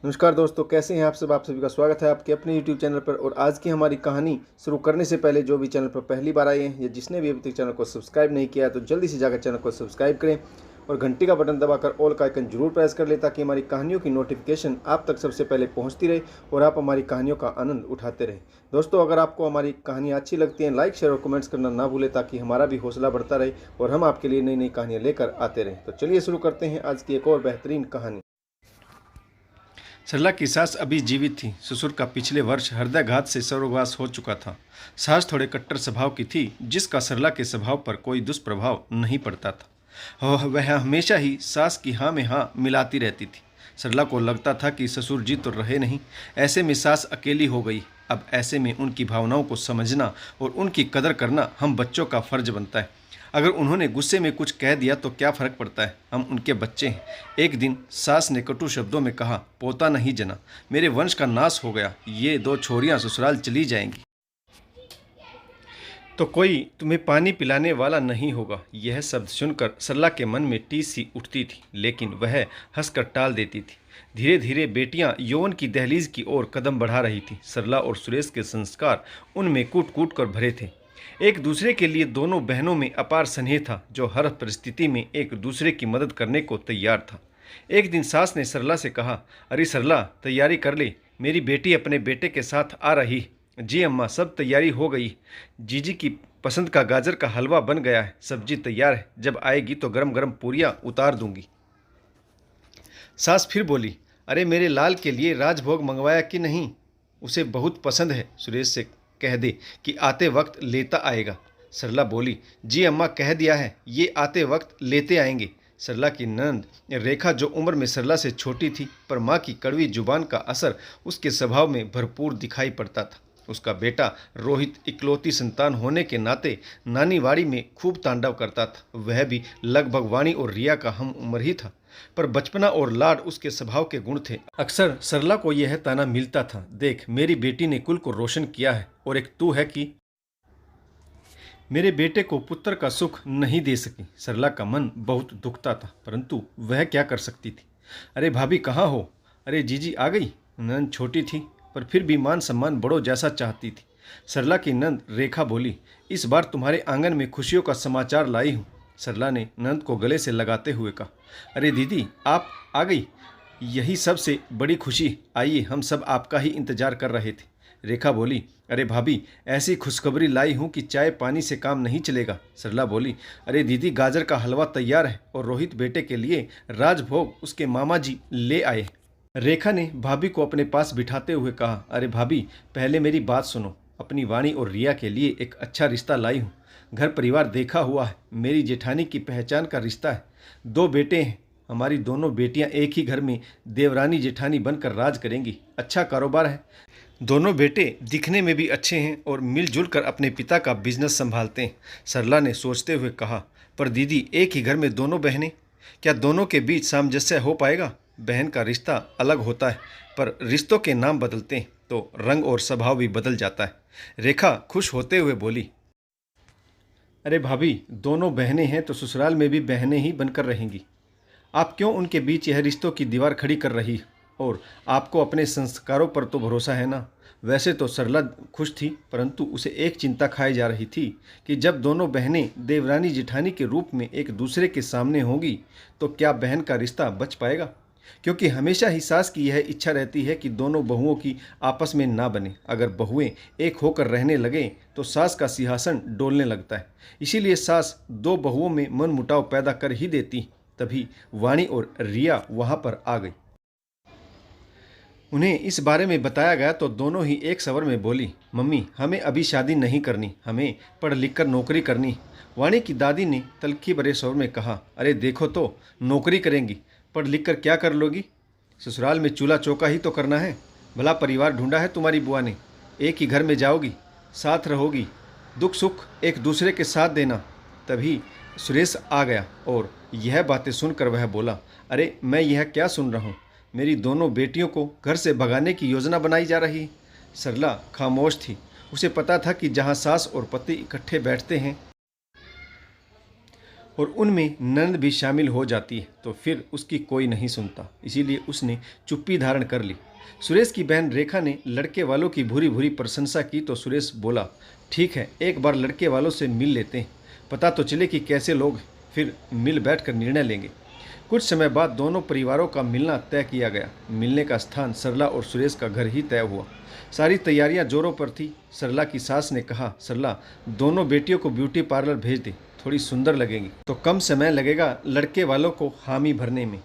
नमस्कार दोस्तों, कैसे हैं आप सब। आप सभी का स्वागत है आपके अपने YouTube चैनल पर। और आज की हमारी कहानी शुरू करने से पहले जो भी चैनल पर पहली बार आए हैं या जिसने भी अभी तक चैनल को सब्सक्राइब नहीं किया है तो जल्दी से जाकर चैनल को सब्सक्राइब करें और घंटी का बटन दबाकर ऑल का आइकन जरूर प्रेस कर लें ताकि हमारी कहानियों की नोटिफिकेशन आप तक सबसे पहले पहुँचती रहे और आप हमारी कहानियों का आनंद उठाते रहें। दोस्तों, अगर आपको हमारी कहानियाँ अच्छी लगती हैं, लाइक शेयर और कमेंट्स करना ना भूलें ताकि हमारा भी हौसला बढ़ता रहे और हम आपके लिए नई नई कहानियाँ लेकर आते रहें। तो चलिए शुरू करते हैं आज की एक और बेहतरीन कहानी। सरला की सास अभी जीवित थी। ससुर का पिछले वर्ष हृदयाघात से स्वर्गवास हो चुका था। सास थोड़े कट्टर स्वभाव की थी, जिसका सरला के स्वभाव पर कोई दुष्प्रभाव नहीं पड़ता था। वह हमेशा ही सास की हाँ में हाँ मिलाती रहती थी। सरला को लगता था कि ससुर जी तो रहे नहीं, ऐसे में सास अकेली हो गई। अब ऐसे में उनकी भावनाओं को समझना और उनकी कदर करना हम बच्चों का फर्ज बनता है। अगर उन्होंने गुस्से में कुछ कह दिया तो क्या फ़र्क पड़ता है, हम उनके बच्चे हैं। एक दिन सास ने कटु शब्दों में कहा, पोता नहीं जना, मेरे वंश का नाश हो गया, ये दो छोरियां ससुराल चली जाएंगी तो कोई तुम्हें पानी पिलाने वाला नहीं होगा। यह शब्द सुनकर सरला के मन में टीस सी उठती थी, लेकिन वह हंसकर टाल देती थी। धीरे धीरे बेटियां यौवन की दहलीज की ओर कदम बढ़ा रही थी। सरला और सुरेश के संस्कार उनमें कूट कूट कर भरे थे। एक दूसरे के लिए दोनों बहनों में अपार स्नेह था, जो हर परिस्थिति में एक दूसरे की मदद करने को तैयार था। एक दिन सास ने सरला से कहा, अरे सरला, तैयारी कर ले, मेरी बेटी अपने बेटे के साथ आ रही। जी अम्मा, सब तैयारी हो गई। जीजी की पसंद का गाजर का हलवा बन गया है, सब्जी तैयार है, जब आएगी तो गरम गरम पूरियां उतार दूंगी। सास फिर बोली, अरे मेरे लाल के लिए राजभोग मंगवाया कि नहीं, उसे बहुत पसंद है। सुरेश से कह दे कि आते वक्त लेता आएगा। सरला बोली, जी अम्मा, कह दिया है, ये आते वक्त लेते आएंगे। सरला की नंद रेखा, जो उम्र में सरला से छोटी थी, पर माँ की कड़वी जुबान का असर उसके स्वभाव में भरपूर दिखाई पड़ता था। उसका बेटा रोहित इकलौती संतान होने के नाते नानी वाड़ी में खूब तांडव करता था। वह भी लगभग वाणी और रिया का हम उम्र ही था, पर बचपना और लाड उसके स्वभाव के गुण थे। अक्सर सरला को यह ताना मिलता था, देख मेरी बेटी ने कुल को रोशन किया है और एक तू है कि मेरे बेटे को पुत्र का सुख नहीं दे सकी। सरला का मन बहुत दुखता था, परंतु वह क्या कर सकती थी। अरे भाभी कहाँ हो? अरे जीजी आ गई। नंद छोटी थी पर फिर भी मान सम्मान बड़ों जैसा चाहती थी। सरला की नंद रेखा बोली, इस बार तुम्हारे आंगन में खुशियों का समाचार लाई हूँ। सरला ने नंद को गले से लगाते हुए कहा, अरे दीदी, आप आ गई, यही सबसे बड़ी खुशी। आइए, हम सब आपका ही इंतजार कर रहे थे। रेखा बोली, अरे भाभी, ऐसी खुशखबरी लाई हूँ कि चाय पानी से काम नहीं चलेगा। सरला बोली, अरे दीदी, गाजर का हलवा तैयार है और रोहित बेटे के लिए राजभोग उसके मामा जी ले आए। रेखा ने भाभी को अपने पास बिठाते हुए कहा, अरे भाभी, पहले मेरी बात सुनो। अपनी वाणी और रिया के लिए एक अच्छा रिश्ता लाई हूँ। घर परिवार देखा हुआ है, मेरी जेठानी की पहचान का रिश्ता है। दो बेटे हैं, हमारी दोनों बेटियां एक ही घर में देवरानी जेठानी बनकर राज करेंगी। अच्छा कारोबार है, दोनों बेटे दिखने में भी अच्छे हैं और मिलजुल कर अपने पिता का बिजनेस संभालते हैं। सरला ने सोचते हुए कहा, पर दीदी, एक ही घर में दोनों बहनें, क्या दोनों के बीच सामंजस्य हो पाएगा? बहन का रिश्ता अलग होता है, पर रिश्तों के नाम बदलते हैं तो रंग और स्वभाव भी बदल जाता है। रेखा खुश होते हुए बोली, अरे भाभी, दोनों बहनें हैं तो ससुराल में भी बहनें ही बनकर रहेंगी। आप क्यों उनके बीच यह रिश्तों की दीवार खड़ी कर रही? और आपको अपने संस्कारों पर तो भरोसा है ना? वैसे तो सरला खुश थी, परंतु उसे एक चिंता खाई जा रही थी कि जब दोनों बहनें देवरानी जेठानी के रूप में एक दूसरे के सामने होंगी तो क्या बहन का रिश्ता बच पाएगा? क्योंकि हमेशा ही सास की यह इच्छा रहती है कि दोनों बहुओं की आपस में ना बने। अगर बहुएं एक होकर रहने लगें तो सास का सिंहासन डोलने लगता है। इसीलिए सास दो बहुओं में मनमुटाव पैदा कर ही देती। तभी वाणी और रिया वहां पर आ गई। उन्हें इस बारे में बताया गया तो दोनों ही एक स्वर में बोली, मम्मी, हमें अभी शादी नहीं करनी, हमें पढ़ लिख कर नौकरी करनी। वाणी की दादी ने तल्खी भरे स्वर में कहा, अरे देखो तो, नौकरी करेंगी, पढ़ लिख कर क्या कर लोगी? ससुराल में चूल्हा चौका ही तो करना है। भला परिवार ढूंढा है तुम्हारी बुआ ने, एक ही घर में जाओगी, साथ रहोगी, दुख सुख एक दूसरे के साथ देना। तभी सुरेश आ गया और यह बातें सुनकर वह बोला, अरे मैं यह क्या सुन रहा हूँ? मेरी दोनों बेटियों को घर से भगाने की योजना बनाई जा रही। सरला खामोश थी। उसे पता था कि जहाँ सास और पति इकट्ठे बैठते हैं और उनमें नंद भी शामिल हो जाती है तो फिर उसकी कोई नहीं सुनता। इसीलिए उसने चुप्पी धारण कर ली। सुरेश की बहन रेखा ने लड़के वालों की भूरी भूरी प्रशंसा की तो सुरेश बोला, ठीक है, एक बार लड़के वालों से मिल लेते हैं, पता तो चले कि कैसे लोग हैं, फिर मिल बैठकर निर्णय लेंगे। कुछ समय बाद दोनों परिवारों का मिलना तय किया गया। मिलने का स्थान सरला और सुरेश का घर ही तय हुआ। सारी तैयारियां जोरों पर थी। सरला की सास ने कहा, सरला, दोनों बेटियों को ब्यूटी पार्लर भेज दे, थोड़ी सुंदर लगेंगी तो कम समय लगेगा लड़के वालों को हामी भरने में।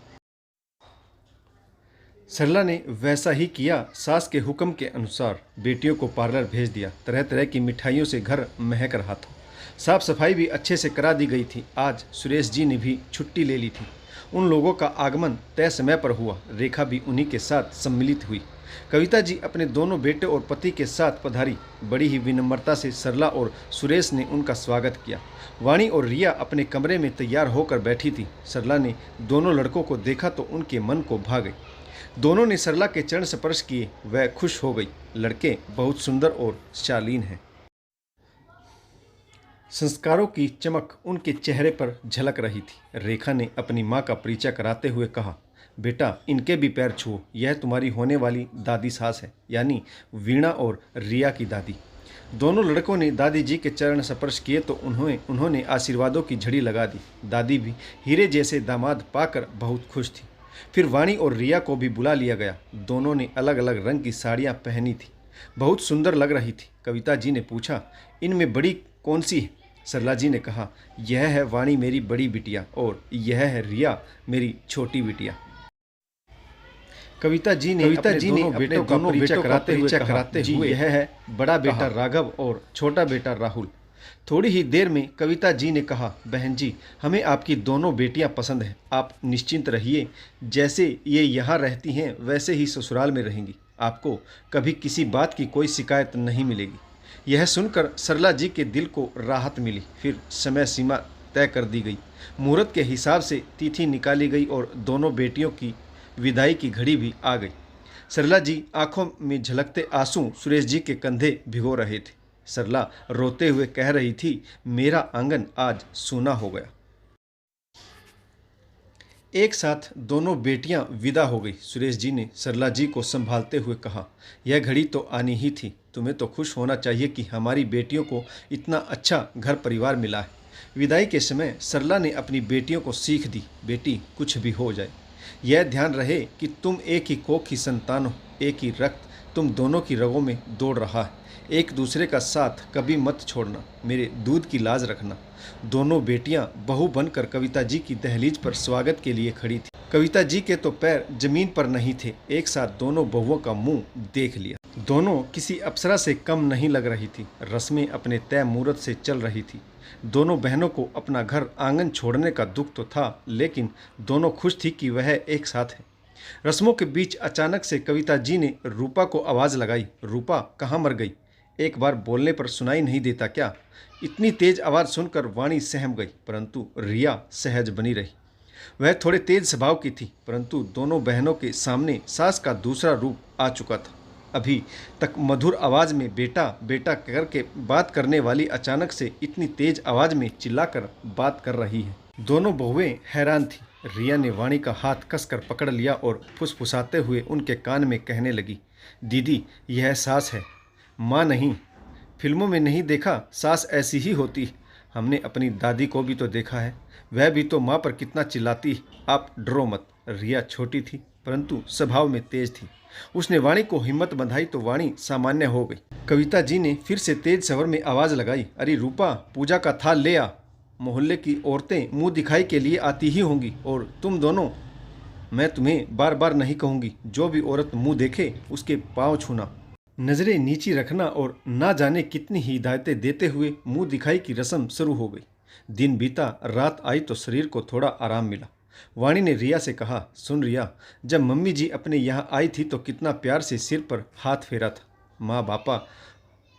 सरला ने वैसा ही किया। सास के हुक्म के अनुसार बेटियों को पार्लर भेज दिया। तरह तरह की मिठाइयों से घर महक रहा था। साफ सफाई भी अच्छे से करा दी गई थी। आज सुरेश जी ने भी छुट्टी ले ली थी। उन लोगों का आगमन तय समय पर हुआ। रेखा भी उन्हीं के साथ सम्मिलित हुई। कविता जी अपने दोनों बेटे और पति के साथ पधारी। बड़ी ही विनम्रता से सरला और सुरेश ने उनका स्वागत किया। वाणी और रिया अपने कमरे में तैयार होकर बैठी थी। सरला ने दोनों लड़कों को देखा तो उनके मन को भा गई। दोनों ने सरला के चरण स्पर्श किए। वह खुश हो गई। लड़के बहुत सुंदर और शालीन हैं। संस्कारों की चमक उनके चेहरे पर झलक रही थी। रेखा ने अपनी माँ का परिचय कराते हुए कहा, बेटा, इनके भी पैर छुओ, यह तुम्हारी होने वाली दादी सास है, यानी वीणा और रिया की दादी। दोनों लड़कों ने दादी जी के चरण स्पर्श किए तो उन्होंने आशीर्वादों की झड़ी लगा दी। दादी भी हीरे जैसे दामाद पाकर बहुत खुश थी। फिर वाणी और रिया को भी बुला लिया गया। दोनों ने अलग अलग रंग की साड़ियाँ पहनी थी, बहुत सुंदर लग रही थी। कविता जी ने पूछा, इनमें बड़ी कौन सी है? सरला जी ने कहा, यह है वाणी मेरी बड़ी बिटिया और यह है रिया मेरी छोटी बिटिया। कविता जी ने दोनों बेटों का परिचय कराते हुए यह है बड़ा बेटा राघव और छोटा बेटा राहुल। थोड़ी ही देर में कविता जी ने कहा, बहन जी, हमें आपकी दोनों बेटियां पसंद हैं। आप निश्चिंत रहिए, जैसे ये यहाँ रहती हैं वैसे ही ससुराल में रहेंगी। आपको कभी किसी बात की कोई शिकायत नहीं मिलेगी। यह सुनकर सरला जी के दिल को राहत मिली। फिर समय सीमा तय कर दी गई। मुहूर्त के हिसाब से तिथि निकाली गई और दोनों बेटियों की विदाई की घड़ी भी आ गई। सरला जी आंखों में झलकते आंसू सुरेश जी के कंधे भिगो रहे थे। सरला रोते हुए कह रही थी, मेरा आंगन आज सूना हो गया। एक साथ दोनों बेटियां विदा हो गई। सुरेश जी ने सरला जी को संभालते हुए कहा, यह घड़ी तो आनी ही थी। तुम्हें तो खुश होना चाहिए कि हमारी बेटियों को इतना अच्छा घर परिवार मिला है। विदाई के समय सरला ने अपनी बेटियों को सीख दी, बेटी, कुछ भी हो जाए, यह ध्यान रहे कि तुम एक ही कोख की संतान हो, एक ही रक्त तुम दोनों की रगों में दौड़ रहा है। एक दूसरे का साथ कभी मत छोड़ना, मेरे दूध की लाज रखना। दोनों बेटियां बहू बनकर कविता जी की दहलीज पर स्वागत के लिए खड़ी थी। कविता जी के तो पैर जमीन पर नहीं थे। एक साथ दोनों बहुओं का मुंह देख लिया। दोनों किसी अप्सरा से कम नहीं लग रही थी। रस्में अपने तय मुहूर्त से चल रही थी। दोनों बहनों को अपना घर आंगन छोड़ने का दुख तो था, लेकिन दोनों खुश थी कि वह एक साथ है। रस्मों के बीच अचानक से कविता जी ने रूपा को आवाज़ लगाई, रूपा, कहाँ मर गई? एक बार बोलने पर सुनाई नहीं देता क्या? इतनी तेज आवाज़ सुनकर वाणी सहम गई, परंतु रिया सहज बनी रही। वह थोड़े तेज स्वभाव की थी, परंतु दोनों बहनों के सामने सास का दूसरा रूप आ चुका था। अभी तक मधुर आवाज़ में बेटा बेटा करके बात करने वाली अचानक से इतनी तेज आवाज़ में चिल्लाकर बात कर रही है। दोनों बहुएं हैरान थी। रिया ने वाणी का हाथ कसकर पकड़ लिया और फुसफुसाते हुए उनके कान में कहने लगी, दीदी, यह सास है, माँ नहीं। फिल्मों में नहीं देखा सास ऐसी ही होती है? हमने अपनी दादी को भी तो देखा है, वह भी तो माँ पर कितना चिल्लाती है। आप डरो मत। रिया छोटी थी परंतु स्वभाव में तेज थी। उसने वाणी को हिम्मत बंधाई तो वाणी सामान्य हो गई। कविता जी ने फिर से तेज स्वर में आवाज़ लगाई, अरे रूपा, पूजा का थाल ले आ। मोहल्ले की औरतें मुंह दिखाई के लिए आती ही होंगी, और तुम दोनों, मैं तुम्हें बार बार नहीं कहूँगी, जो भी औरत मुंह देखे उसके पाँव छूना, नज़रें नीची रखना, और ना जाने कितनी ही हिदायतें देते हुए मुंह दिखाई की रस्म शुरू हो गई। दिन बीता, रात आई तो शरीर को थोड़ा आराम मिला। वाणी ने रिया से कहा, सुन रिया, जब मम्मी जी अपने यहाँ आई थी तो कितना प्यार से सिर पर हाथ फेरा था। माँ बापा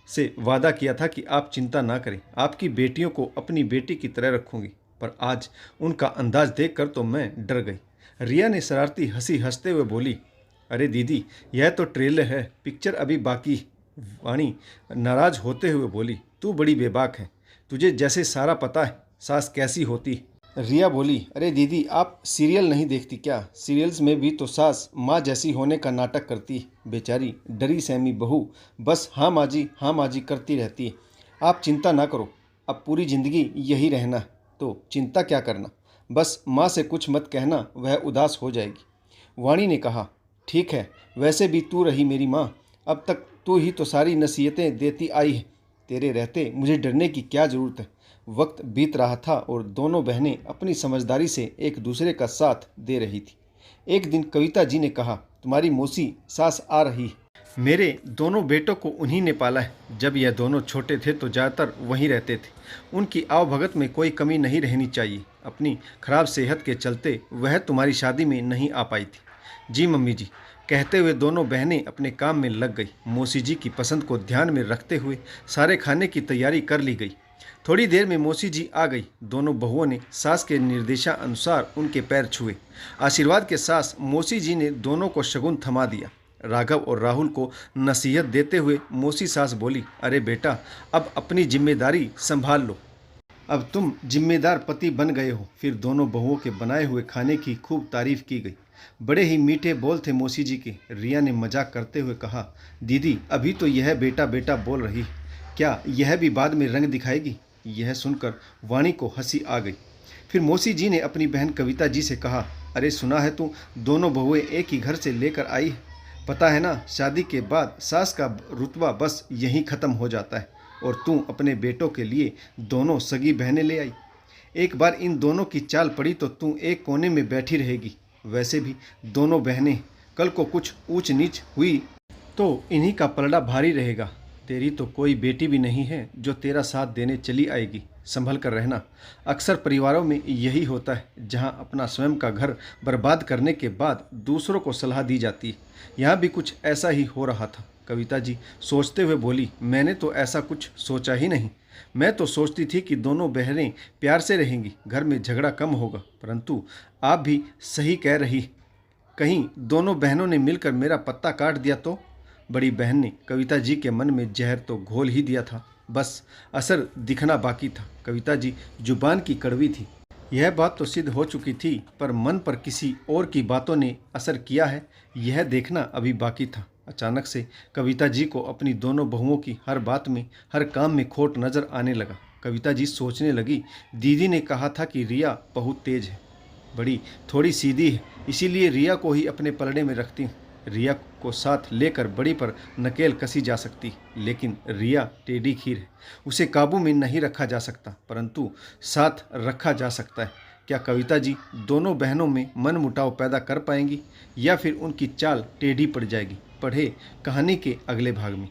से वादा किया था कि आप चिंता ना करें, आपकी बेटियों को अपनी बेटी की तरह रखूंगी, पर आज उनका अंदाज देखकर तो मैं डर गई। रिया ने शरारती हंसी हंसते हुए बोली, अरे दीदी, यह तो ट्रेलर है, पिक्चर अभी बाकी। वाणी नाराज होते हुए बोली, तू बड़ी बेबाक है, तुझे जैसे सारा पता है सास कैसी होती है। रिया बोली, अरे दीदी आप सीरियल नहीं देखती क्या? सीरियल्स में भी तो सास माँ जैसी होने का नाटक करती है। बेचारी डरी सहमी बहू बस हाँ माँ जी करती रहती है। आप चिंता ना करो, अब पूरी ज़िंदगी यही रहना है, तो चिंता क्या करना। बस माँ से कुछ मत कहना, वह उदास हो जाएगी। वाणी ने कहा, ठीक है, वैसे भी तू रही मेरी माँ, अब तक तू ही तो सारी नसीहतें देती आई है। तेरे रहते मुझे डरने की क्या ज़रूरत है। वक्त बीत रहा था और दोनों बहनें अपनी समझदारी से एक दूसरे का साथ दे रही थी। एक दिन कविता जी ने कहा, तुम्हारी मौसी सास आ रही है। मेरे दोनों बेटों को उन्हीं ने पाला है। जब यह दोनों छोटे थे तो ज़्यादातर वहीं रहते थे। उनकी आवभगत में कोई कमी नहीं रहनी चाहिए। अपनी खराब सेहत के चलते वह तुम्हारी शादी में नहीं आ पाई थी। जी मम्मी जी, कहते हुए दोनों बहनें अपने काम में लग गई। मौसी जी की पसंद को ध्यान में रखते हुए सारे खाने की तैयारी कर ली गई। थोड़ी देर में मौसी जी आ गई। दोनों बहुओं ने सास के निर्देशानुसार उनके पैर छुए। आशीर्वाद के साथ मौसी जी ने दोनों को शगुन थमा दिया। राघव और राहुल को नसीहत देते हुए मौसी सास बोली, अरे बेटा, अब अपनी जिम्मेदारी संभाल लो। अब तुम जिम्मेदार पति बन गए हो। फिर दोनों बहुओं के बनाए हुए खाने की खूब तारीफ की गई। बड़े ही मीठे बोल थे मौसी जी के। रिया ने मजाक करते हुए कहा, दीदी अभी तो यह बेटा बेटा बोल रही, क्या यह भी बाद में रंग दिखाएगी? यह सुनकर वाणी को हंसी आ गई। फिर मौसी जी ने अपनी बहन कविता जी से कहा, अरे सुना है तू दोनों बहुएं एक ही घर से लेकर आई है। पता है ना, शादी के बाद सास का रुतबा बस यहीं ख़त्म हो जाता है और तू अपने बेटों के लिए दोनों सगी बहनें ले आई। एक बार इन दोनों की चाल पड़ी तो तू एक कोने में बैठी रहेगी। वैसे भी दोनों बहनें कल को कुछ ऊंच नीच हुई तो इन्हीं का पलड़ा भारी रहेगा। तेरी तो कोई बेटी भी नहीं है जो तेरा साथ देने चली आएगी। संभल कर रहना। अक्सर परिवारों में यही होता है, जहां अपना स्वयं का घर बर्बाद करने के बाद दूसरों को सलाह दी जाती है। यहाँ भी कुछ ऐसा ही हो रहा था। कविता जी सोचते हुए बोली, मैंने तो ऐसा कुछ सोचा ही नहीं। मैं तो सोचती थी कि दोनों बहनें प्यार से रहेंगी, घर में झगड़ा कम होगा। परंतु आप भी सही कह रही, कहीं दोनों बहनों ने मिलकर मेरा पत्ता काट दिया तो? बड़ी बहन ने कविता जी के मन में जहर तो घोल ही दिया था, बस असर दिखना बाकी था। कविता जी जुबान की कड़वी थी। यह बात तो सिद्ध हो चुकी थी, पर मन पर किसी और की बातों ने असर किया है, यह देखना अभी बाकी था। अचानक से कविता जी को अपनी दोनों बहुओं की हर बात में, हर काम में खोट नजर आने लगा। कविता जी सोचने लगी, दीदी ने कहा था कि रिया बहुत तेज है, बड़ी थोड़ी सीधी है, इसीलिए रिया को ही अपने पलड़े में रखती हूँ। रिया को साथ लेकर बड़ी पर नकेल कसी जा सकती, लेकिन रिया टेढ़ी खीर है, उसे काबू में नहीं रखा जा सकता, परंतु साथ रखा जा सकता है। क्या कविता जी दोनों बहनों में मन मुटाव पैदा कर पाएंगी या फिर उनकी चाल टेढ़ी पड़ जाएगी? पढ़े कहानी के अगले भाग में।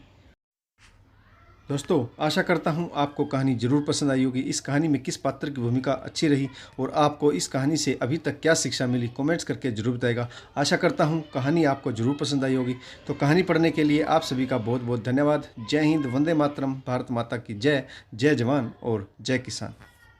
दोस्तों, आशा करता हूँ आपको कहानी ज़रूर पसंद आई होगी। इस कहानी में किस पात्र की भूमिका अच्छी रही और आपको इस कहानी से अभी तक क्या शिक्षा मिली, कमेंट्स करके जरूर बताएगा। आशा करता हूँ कहानी आपको ज़रूर पसंद आई होगी। तो कहानी पढ़ने के लिए आप सभी का बहुत बहुत धन्यवाद। जय हिंद, वंदे मातरम, भारत माता की जय। जय जवान और जय किसान।